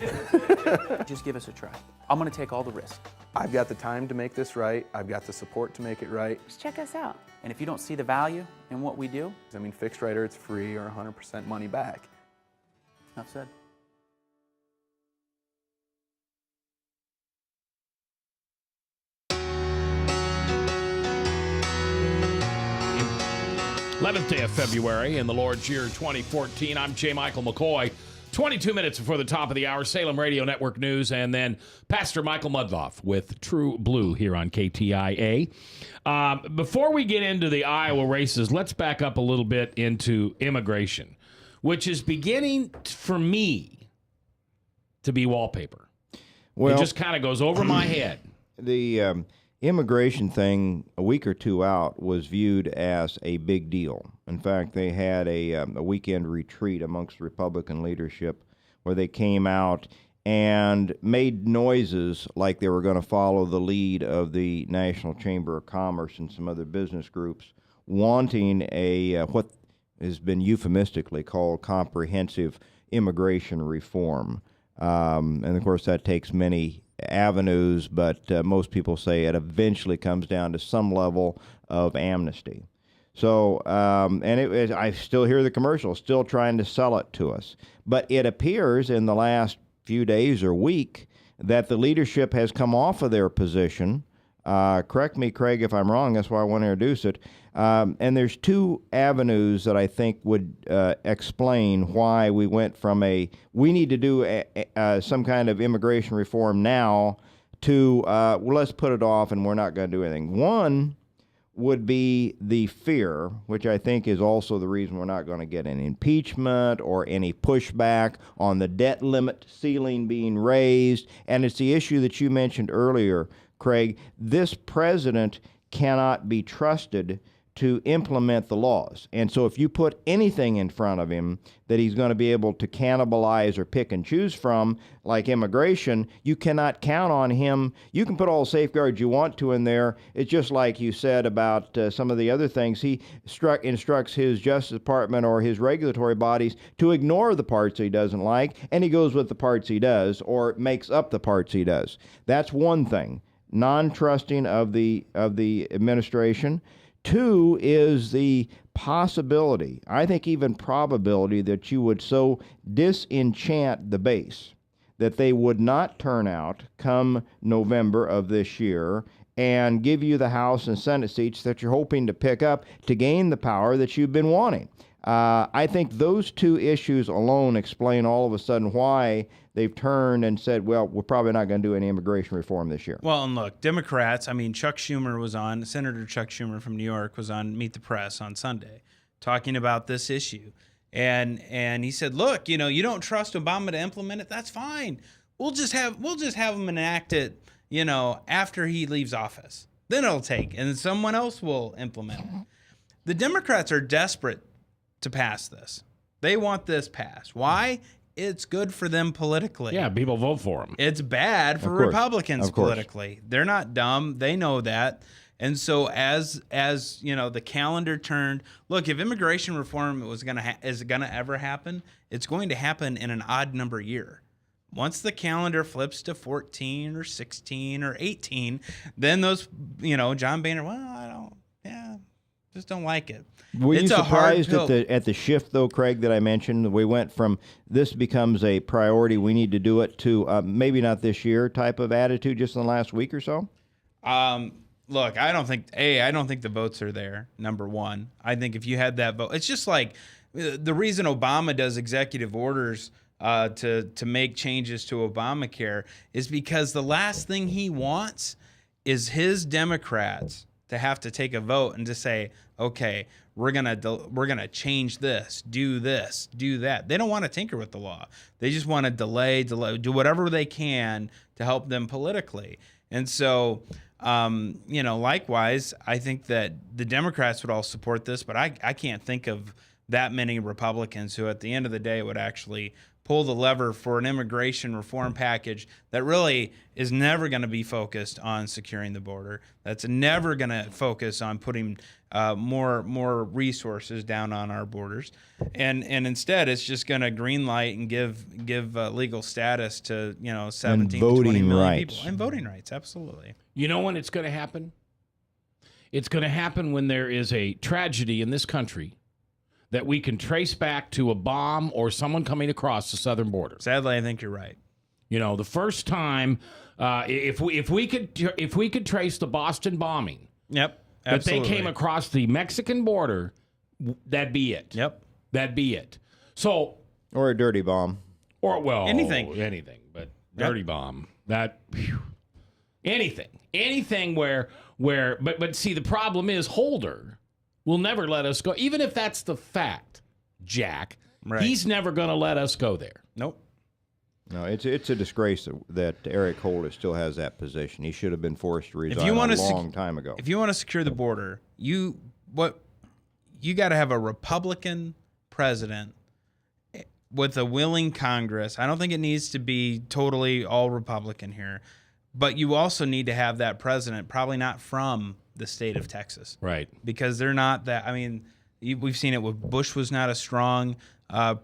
Speaker 14: Just give us a try. I'm going to take all the risk.
Speaker 16: I've got the time to make this right. I've got the support to make it right.
Speaker 15: Just check us out.
Speaker 14: And if you don't see the value in what we do,
Speaker 16: I mean, fixed right or it's free or 100% money back.
Speaker 14: enough said.
Speaker 3: th day of February in the Lord's year 2014. I'm J. Michael McCoy. 22 minutes before the top of the hour, Salem Radio Network News, and then Pastor Michael Mudloff with True Blue here on KTIA. Before we get into the Iowa races, let's back up a little bit into immigration, which is beginning, for me, to be wallpaper. Well, it just kind of goes over my head.
Speaker 4: The immigration thing a week or two out was viewed as a big deal. In fact, they had a weekend retreat amongst Republican leadership where they came out and made noises like they were going to follow the lead of the National Chamber of Commerce and some other business groups, wanting a what has been euphemistically called comprehensive immigration reform. And, of course, that takes many avenues, but most people say it eventually comes down to some level of amnesty. So, and I still hear the commercials, still trying to sell it to us. But it appears in the last few days or week that the leadership has come off of their position. Correct me, Craig, if I'm wrong. That's why I want to introduce it. And there's two avenues that I think would explain why we went from we need to do some kind of immigration reform now to well, let's put it off and we're not going to do anything. One would be the fear, which I think is also the reason we're not going to get an impeachment or any pushback on the debt limit ceiling being raised. And it's the issue that you mentioned earlier, Craig. This president cannot be trusted to implement the laws. And so if you put anything in front of him that he's going to be able to cannibalize or pick and choose from, like immigration, you cannot count on him. You can put all the safeguards you want to in there. It's just like you said about some of the other things. He instructs his Justice Department or his regulatory bodies to ignore the parts he doesn't like, and he goes with the parts he does or makes up the parts he does. That's one thing. Non-trusting of the administration. Two is the possibility, I think even probability, that you would so disenchant the base that they would not turn out come November of this year and give you the House and Senate seats that you're hoping to pick up to gain the power that you've been wanting. I think those two issues alone explain all of a sudden why they've turned and said, well, we're probably not going to do any immigration reform this year.
Speaker 5: Well, and look, Democrats, I mean, Senator Chuck Schumer from New York was on Meet the Press on Sunday talking about this issue. And he said, look, you don't trust Obama to implement it. That's fine. We'll just have him enact it, after he leaves office. Then it'll take, and someone else will implement it. The Democrats are desperate to pass this. They want this passed. Why? It's good for them politically.
Speaker 3: Yeah, people vote for them.
Speaker 5: It's bad for Republicans politically. They're not dumb. They know that. And so as the calendar turned, look, if immigration reform is going to ever happen, it's going to happen in an odd number year. Once the calendar flips to 14 or 16 or 18, then those, John Boehner, just don't like it.
Speaker 4: Were you surprised at the shift, though, Craig, that I mentioned? We went from this becomes a priority, we need to do it, to maybe not this year type of attitude just in the last week or so?
Speaker 5: Look, I don't think the votes are there, number one. I think if you had that vote, it's just like the reason Obama does executive orders to make changes to Obamacare is because the last thing he wants is his Democrats to have to take a vote and to say, okay, we're gonna change this, do that. They don't want to tinker with the law. They just want to delay, do whatever they can to help them politically. And so, likewise, I think that the Democrats would all support this, but I can't think of that many Republicans who, at the end of the day, would actually pull the lever for an immigration reform package that really is never going to be focused on securing the border. That's never going to focus on putting more resources down on our borders, and instead it's just going to green light and give legal status to 17 to 20 million people and voting rights. Absolutely.
Speaker 3: You know when it's going to happen? It's going to happen when there is a tragedy in this country that we can trace back to a bomb or someone coming across the southern border.
Speaker 5: Sadly, I think you're right.
Speaker 3: The first time, if we could trace the Boston bombing,
Speaker 5: yep,
Speaker 3: that they came across the Mexican border, that'd be it.
Speaker 5: Yep,
Speaker 3: that'd be it. So,
Speaker 4: or a dirty bomb,
Speaker 3: or
Speaker 5: anything,
Speaker 3: but dirty bomb. Anything where. But see, the problem is Holder will never let us go, even if that's the fact, Jack.
Speaker 5: Right.
Speaker 3: He's never going to let us go there.
Speaker 5: Nope.
Speaker 4: No, it's a disgrace that Eric Holder still has that position. He should have been forced to resign a long time ago.
Speaker 5: If you want to secure the border, you got to have a Republican president with a willing Congress. I don't think it needs to be totally all Republican here, but you also need to have that president probably not from the state of Texas,
Speaker 3: right?
Speaker 5: Because they're not that. I mean, we've seen it with Bush was not a strong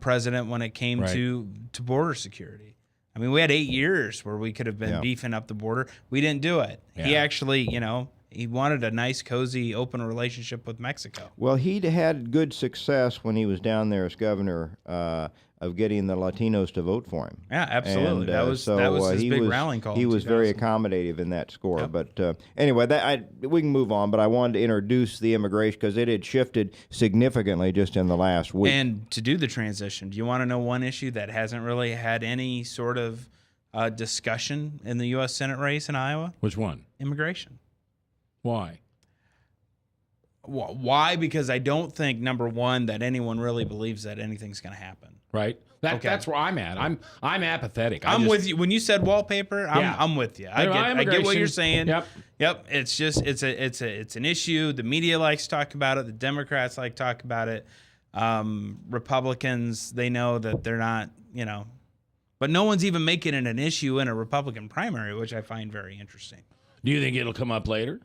Speaker 5: president when it came to border security. I mean, we had 8 years where we could have been beefing up the border. We didn't do it. Yeah. He actually, he wanted a nice, cozy, open relationship with Mexico.
Speaker 4: Well, he'd had good success when he was down there as governor of getting the Latinos to vote for him.
Speaker 5: Yeah, absolutely. And, that was his big rallying call.
Speaker 4: He was very accommodative in that score. Yep. But anyway, we can move on. But I wanted to introduce the immigration because it had shifted significantly just in the last week.
Speaker 5: And to do the transition, do you want to know one issue that hasn't really had any sort of discussion in the U.S. Senate race in Iowa?
Speaker 3: Which one?
Speaker 5: Immigration.
Speaker 3: Why?
Speaker 5: Why? Because I don't think, number one, that anyone really believes that anything's going to happen.
Speaker 3: Right. That's where I'm at. I'm apathetic.
Speaker 5: I'm with you. When you said wallpaper, I'm with you. I get what you're saying. Yep. It's just it's an issue. The media likes to talk about it. The Democrats like to talk about it. Republicans, they know that they're not, but no one's even making it an issue in a Republican primary, which I find very interesting.
Speaker 3: Do you think it'll come up later?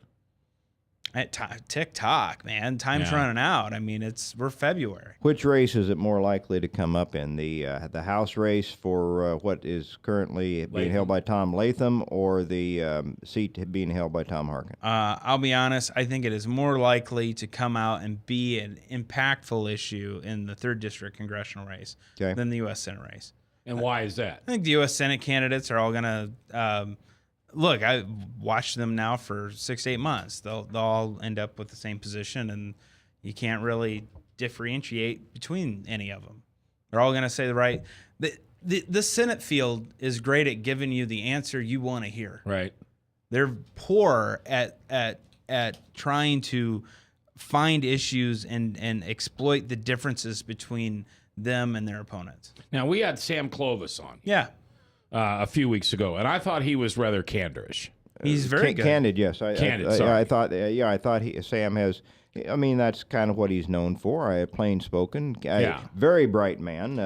Speaker 5: TikTok, man. Time's running out. I mean, we're February.
Speaker 4: Which race is it more likely to come up in? The House race for what is currently being held by Tom Latham, or the seat being held by Tom Harkin?
Speaker 5: I'll be honest. I think it is more likely to come out and be an impactful issue in the 3rd District congressional race than the U.S. Senate race.
Speaker 3: And why is that?
Speaker 5: I think the U.S. Senate candidates are all going to look, I watched them now for 6 to 8 months. They'll all end up with the same position, and you can't really differentiate between any of them. They're all going to say the right. The Senate field is great at giving you the answer you want to hear.
Speaker 3: Right.
Speaker 5: They're poor at trying to find issues and exploit the differences between them and their opponents.
Speaker 3: Now, we had Sam Clovis on.
Speaker 5: Yeah.
Speaker 3: A few weeks ago, and I thought he was rather candorish.
Speaker 5: He's very good.
Speaker 4: Candid, yes.
Speaker 3: Candid, sorry.
Speaker 4: I thought Sam has. I mean, that's kind of what he's known for. Plain spoken, very bright man.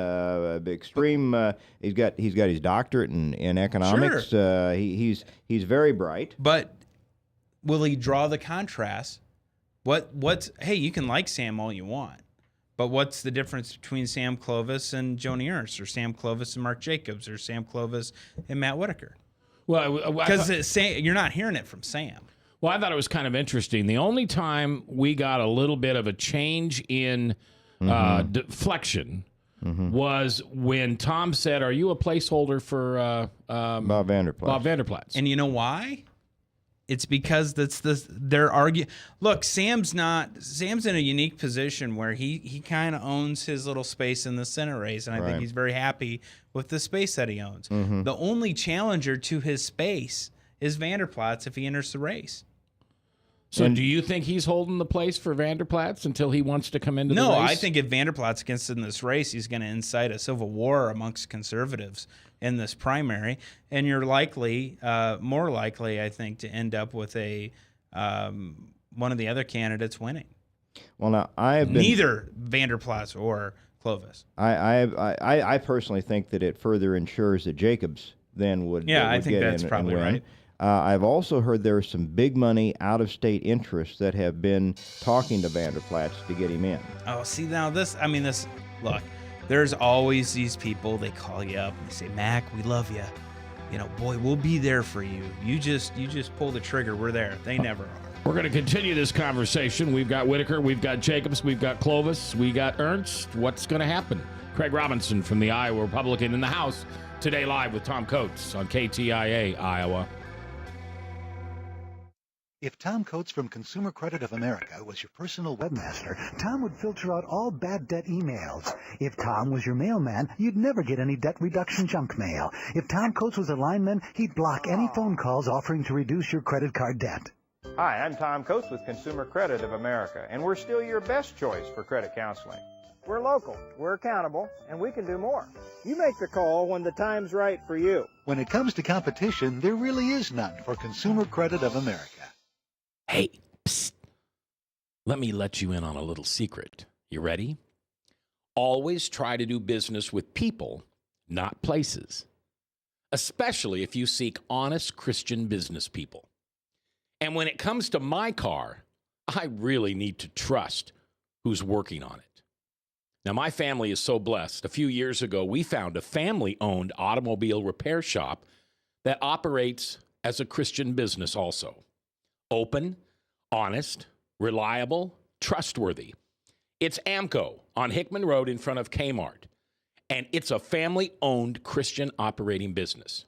Speaker 4: Extreme. He's got his doctorate in economics.
Speaker 5: Sure.
Speaker 4: He's very bright.
Speaker 5: But will he draw the contrast? Hey, you can like Sam all you want. But what's the difference between Sam Clovis and Joni Ernst, or Sam Clovis and Mark Jacobs, or Sam Clovis and Matt Whitaker?
Speaker 3: Well,
Speaker 5: because you're not hearing it from Sam.
Speaker 3: Well, I thought it was kind of interesting. The only time we got a little bit of a change in deflection was when Tom said, "Are you a placeholder for
Speaker 4: Bob
Speaker 3: Vanderplatz?"
Speaker 5: And you know why? It's because they're arguing. Look, Sam's in a unique position where he kind of owns his little space in the Senate race, and I think he's very happy with the space that he owns. The only challenger to his space is Vanderplatz if he enters the race.
Speaker 3: So do you think he's holding the place for Vanderplatz until he wants to come into the race?
Speaker 5: No, I think if Vanderplatz gets in this race, he's going to incite a civil war amongst conservatives in this primary, and you're more likely, I think, to end up with one of the other candidates winning.
Speaker 4: Well, now I have been
Speaker 5: neither Vanderplatz or Clovis.
Speaker 4: I personally think that it further ensures that Jacobs then would
Speaker 5: I think
Speaker 4: get
Speaker 5: that's
Speaker 4: in
Speaker 5: probably
Speaker 4: and win.
Speaker 5: right.
Speaker 4: I've also heard there are some big money out-of-state interests that have been talking to Vanderplatz to get him in.
Speaker 5: Oh, see now this. Look, there's always these people. They call you up and they say, "Mac, we love you. You know, boy, we'll be there for you. You just pull the trigger. We're there." They never are.
Speaker 3: We're going to continue this conversation. We've got Whitaker, we've got Jacobs, we've got Clovis, we got Ernst. What's going to happen? Craig Robinson from the Iowa Republican in the House today, live with Tom Coates on KTIA Iowa.
Speaker 17: If Tom Coates from Consumer Credit of America was your personal webmaster, Tom would filter out all bad debt emails. If Tom was your mailman, you'd never get any debt reduction junk mail. If Tom Coates was a lineman, he'd block any phone calls offering to reduce your credit card debt.
Speaker 12: Hi, I'm Tom Coates with Consumer Credit of America, and we're still your best choice for credit counseling. We're local, we're accountable, and we can do more. You make the call when the time's right for you.
Speaker 17: When it comes to competition, there really is none for Consumer Credit of America.
Speaker 3: Hey, psst. Let me let you in on a little secret. You ready? Always try to do business with people, not places. Especially if you seek honest Christian business people. And when it comes to my car, I really need to trust who's working on it. Now, my family is so blessed. A few years ago, we found a family-owned automobile repair shop that operates as a Christian business also. Open, honest, reliable, trustworthy. It's AMCO on Hickman Road in front of Kmart, and it's a family-owned Christian operating business.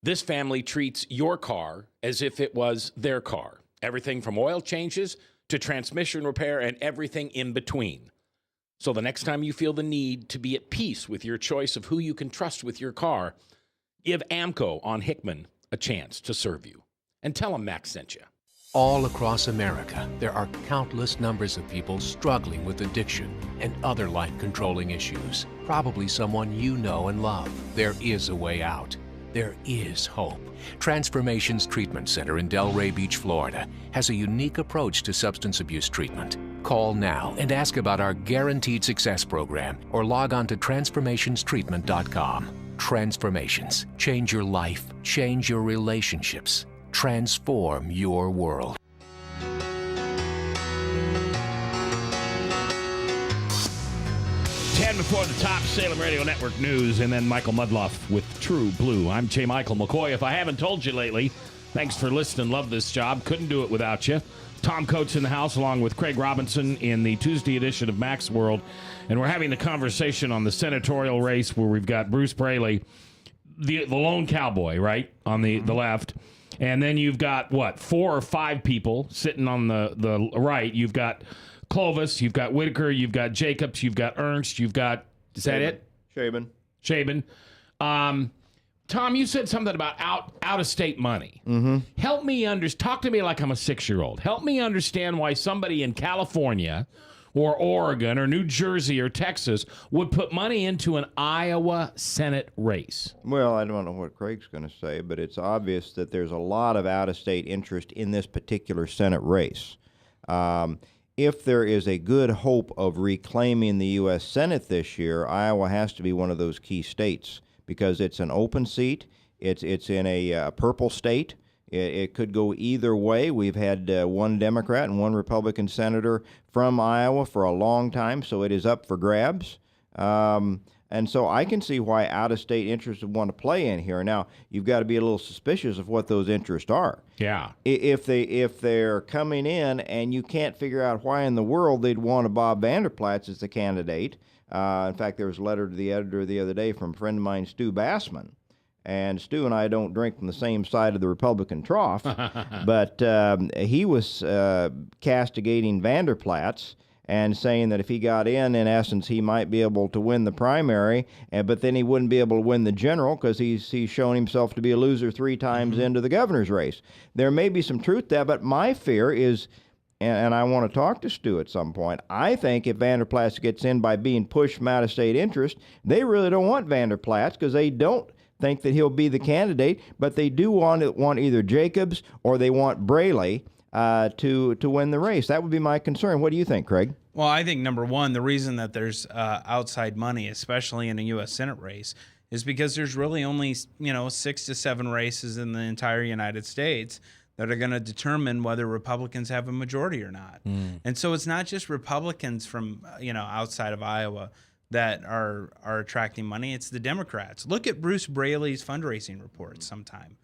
Speaker 3: This family treats your car as if it was their car. Everything from oil changes to transmission repair and everything in between. So the next time you feel the need to be at peace with your choice of who you can trust with your car, give AMCO on Hickman a chance to serve you. And tell them Max sent you.
Speaker 6: All across America, there are countless numbers of people struggling with addiction and other life-controlling issues. Probably someone you know and love. There is a way out. There is hope. Transformations Treatment Center in Delray Beach, Florida, has a unique approach to substance abuse treatment. Call now and ask about our Guaranteed Success program or log on to transformationstreatment.com. Transformations. Change your life. Change your relationships. Transform your world.
Speaker 3: 10 before the top, Salem Radio Network news, and then Michael Mudloff with True Blue. I'm J. Michael McCoy. If I haven't told you lately, thanks for listening. Love this job. Couldn't do it without you. Tom Coates in the house, along with Craig Robinson in the Tuesday edition of Mac's World. And we're having the conversation on the senatorial race where we've got Bruce Braley, the lone cowboy, right, on the left. And then you've got, 4 or 5 people sitting on the right. You've got Clovis, you've got Whitaker, you've got Jacobs, you've got Ernst, you've got, is that it? Shaban. Tom, you said something about out-of-state money.
Speaker 4: Mm-hmm.
Speaker 3: Help me talk to me like I'm a 6-year-old. Help me understand why somebody in California or Oregon or New Jersey or Texas would put money into an Iowa Senate race.
Speaker 4: Well, I don't know what Craig's going to say, but it's obvious that there's a lot of out-of-state interest in this particular Senate race. If there is a good hope of reclaiming the U.S. Senate this year, Iowa has to be one of those key states because it's an open seat. It's in a purple state. It could go either way. We've had one Democrat and one Republican senator from Iowa for a long time, so it is up for grabs. And so I can see why out-of-state interests would want to play in here. Now, you've got to be a little suspicious of what those interests are.
Speaker 3: Yeah.
Speaker 4: If they're coming in and you can't figure out why in the world they'd want a Bob Vanderplatz as the candidate. In fact, there was a letter to the editor the other day from a friend of mine, Stu Bassman. And Stu and I don't drink from the same side of the Republican trough, but he was castigating Vanderplatz and saying that if he got in essence, he might be able to win the primary, but then he wouldn't be able to win the general because he's shown himself to be a loser 3 times into the governor's race. There may be some truth there, but my fear is, and I want to talk to Stu at some point, I think if Vanderplatz gets in by being pushed from out-of-state interest, they really don't want Vanderplatz because they don't think that he'll be the candidate, but they do want either Jacobs or they want Braley to win the race. That would be my concern. What do you think, Craig?
Speaker 5: Well, I think number one, the reason that there's outside money, especially in a U.S. Senate race, is because there's really only 6 to 7 races in the entire United States that are going to determine whether Republicans have a majority or not. And so it's not just Republicans from outside of Iowa that are attracting money. It's the Democrats. Look at Bruce Braley's fundraising report sometime.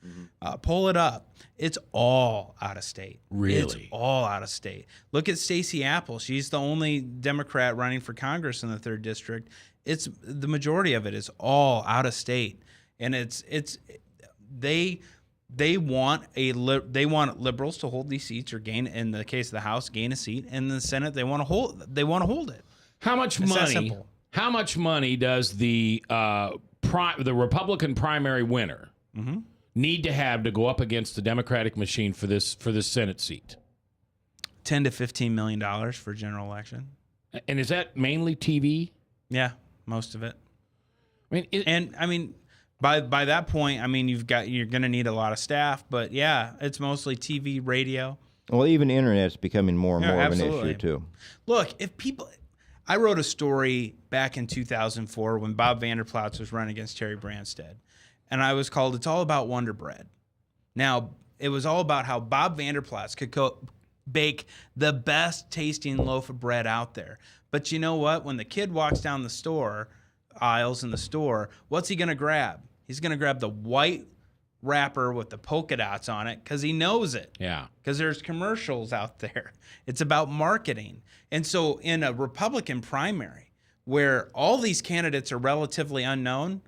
Speaker 5: Pull it up. It's all out of state.
Speaker 3: Really?
Speaker 5: It's all out of state. Look at Stacey Apple. She's the only Democrat running for Congress in the 3rd District. It's the majority of it is all out of state. And they want liberals to hold these seats or gain, in the case of the House, gain a seat. In the Senate, they want to hold it.
Speaker 3: How much
Speaker 5: It's that
Speaker 3: money?
Speaker 5: simple.
Speaker 3: How much money does the Republican primary winner need to have to go up against the Democratic machine for this Senate seat?
Speaker 5: $10 to $15 million for general election.
Speaker 3: And is that mainly TV?
Speaker 5: Yeah, most of it. By that point, you're going to need a lot of staff, but yeah, it's mostly TV, radio.
Speaker 4: Well, even internet's becoming more and more of an issue too.
Speaker 5: Look, I wrote a story back in 2004 when Bob Vander Plaats was running against Terry Branstad, and I was called "It's All About Wonder Bread." Now, it was all about how Bob Vander Plaats could bake the best tasting loaf of bread out there. But you know what? When the kid walks down the store aisles in the store, what's he going to grab? He's going to grab the white wrapper with the polka dots on it because he knows it.
Speaker 3: Yeah.
Speaker 5: Because there's commercials out there. It's about marketing. And so in a Republican primary where all these candidates are relatively unknown,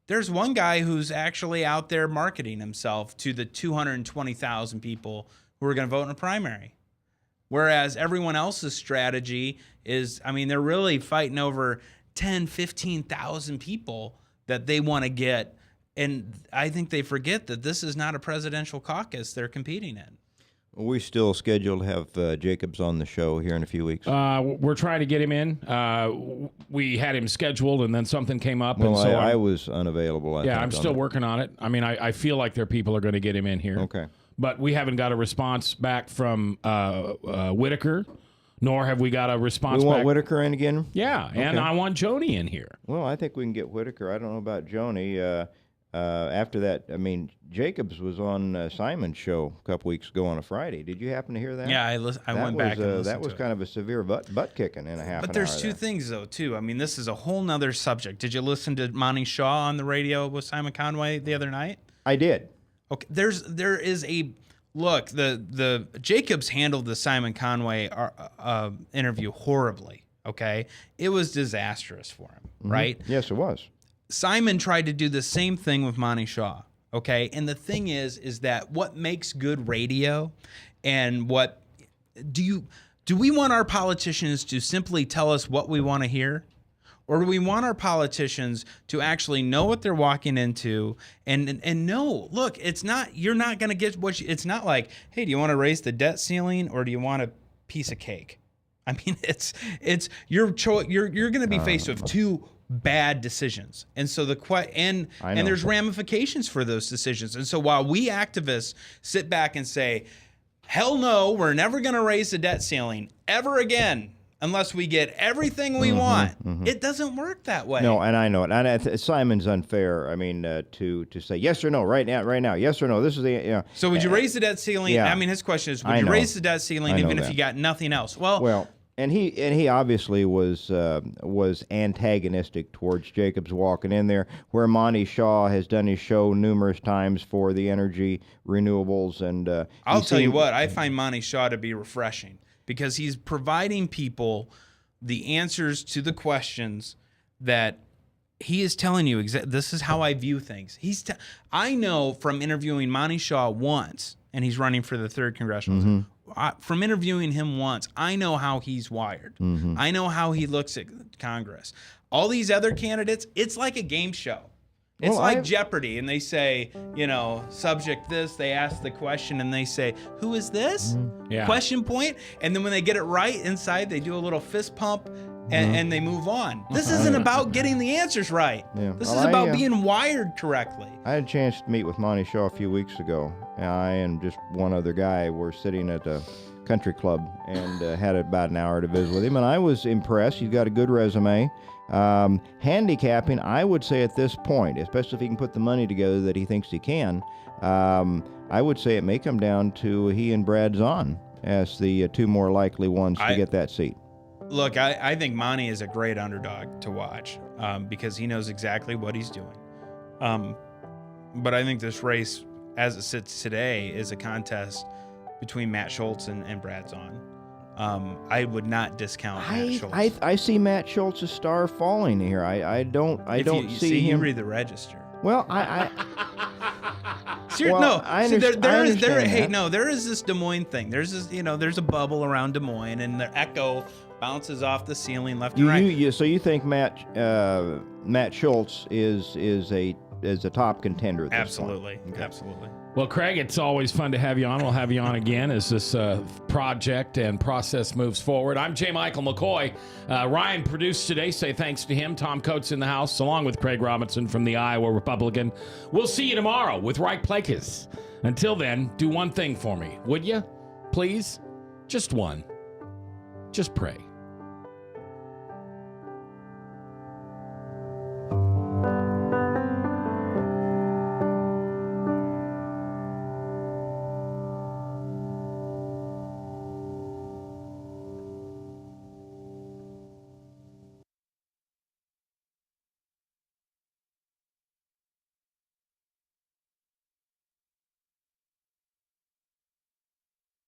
Speaker 5: there's one guy who's actually out there marketing himself to the 220,000 people who are going to vote in a primary. Whereas everyone else's strategy is, they're really fighting over 10, 15,000 people that they want to get. And I think they forget that this is not a presidential caucus they're competing in.
Speaker 4: We still scheduled to have Jacobs on the show here in a few weeks.
Speaker 3: We're trying to get him in. We had him scheduled, and then something came up.
Speaker 4: Well,
Speaker 3: and so
Speaker 4: I was unavailable.
Speaker 3: I'm still working on it. I feel like there are people are going to get him in here.
Speaker 4: Okay.
Speaker 3: But we haven't got a response back from Whitaker, nor have we got a response back.
Speaker 4: We want Whitaker in again?
Speaker 3: Yeah, and I want Joni in here.
Speaker 4: Well, I think we can get Whitaker. I don't know about Joni. After that, Jacobs was on Simon's show a couple weeks ago on a Friday. Did you happen to hear that?
Speaker 5: Yeah, I went back and listened
Speaker 4: that was
Speaker 5: to
Speaker 4: kind of a severe butt kicking in a half an hour.
Speaker 5: But there's two things, though, too. This is a whole nother subject. Did you listen to Monty Shaw on the radio with Simon Conway the other night?
Speaker 4: I did.
Speaker 5: Okay, there is a look. The Jacobs handled the Simon Conway interview horribly. Okay, it was disastrous for him, right?
Speaker 4: Yes, it was.
Speaker 5: Simon tried to do the same thing with Monty Shaw. Okay, and the thing is that what makes good radio, and what do we want our politicians to simply tell us what we want to hear? Or do we want our politicians to actually know what they're walking into and know, look, you're not going to get it's not like, hey, do you want to raise the debt ceiling or do you want a piece of cake? It's your choice. You're going to be faced with two bad decisions. And so and there's ramifications for those decisions. And so while we activists sit back and say, hell no, we're never going to raise the debt ceiling ever again, unless we get everything we want. It doesn't work that way.
Speaker 4: No, and I know it. And Simon's unfair. To say yes or no right now, yes or no. This is the
Speaker 5: So would you raise the debt ceiling?
Speaker 4: Yeah.
Speaker 5: His question is, would you raise the debt ceiling even if you got nothing else? Well,
Speaker 4: and he obviously was antagonistic towards Jacobs walking in there, where Monty Shaw has done his show numerous times for the energy renewables, and
Speaker 5: I'll tell you what, I find Monty Shaw to be refreshing, because he's providing people the answers to the questions that he is telling you. This is how I view things. I know from interviewing Monty Shaw once, and he's running for the 3rd Congressional. From interviewing him once, I know how he's wired. I know how he looks at Congress. All these other candidates, it's like a game show. It's like Jeopardy, and they say, subject this, they ask the question, and they say, who is this?
Speaker 3: Yeah.
Speaker 5: Question point. And then when they get it right inside, they do a little fist pump, and they move on. This isn't about getting the answers right.
Speaker 4: Yeah.
Speaker 5: This is about being wired correctly.
Speaker 4: I had a chance to meet with Monty Shaw a few weeks ago, I and just one other guy were sitting at a country club and had about an hour to visit with him, and I was impressed. He's got a good resume. Handicapping, I would say at this point, especially if he can put the money together that he thinks he can, I would say it may come down to he and Brad Zahn as the two more likely ones to get that seat.
Speaker 5: Look, I think Monty is a great underdog to watch because he knows exactly what he's doing. But I think this race, as it sits today, is a contest between Matt Schultz and Brad Zahn. I would not discount Matt Schultz.
Speaker 4: I see Matt Schultz's star falling here. I don't see him.
Speaker 5: You read the register.
Speaker 4: Well,
Speaker 5: there is this Des Moines thing. There's this, there's a bubble around Des Moines, and the echo bounces off the ceiling left and right.
Speaker 4: So you think Matt Schultz is a top contender at this
Speaker 5: Absolutely.
Speaker 4: point? Okay.
Speaker 5: Absolutely.
Speaker 3: Well, Craig, it's always fun to have you on. We'll have you on again as this project and process moves forward. I'm J. Michael McCoy. Ryan produced today. Say thanks to him. Tom Coates in the house, along with Craig Robinson from the Iowa Republican. We'll see you tomorrow with Reich Plakas. Until then, do one thing for me, would you? Please? Just one. Just pray.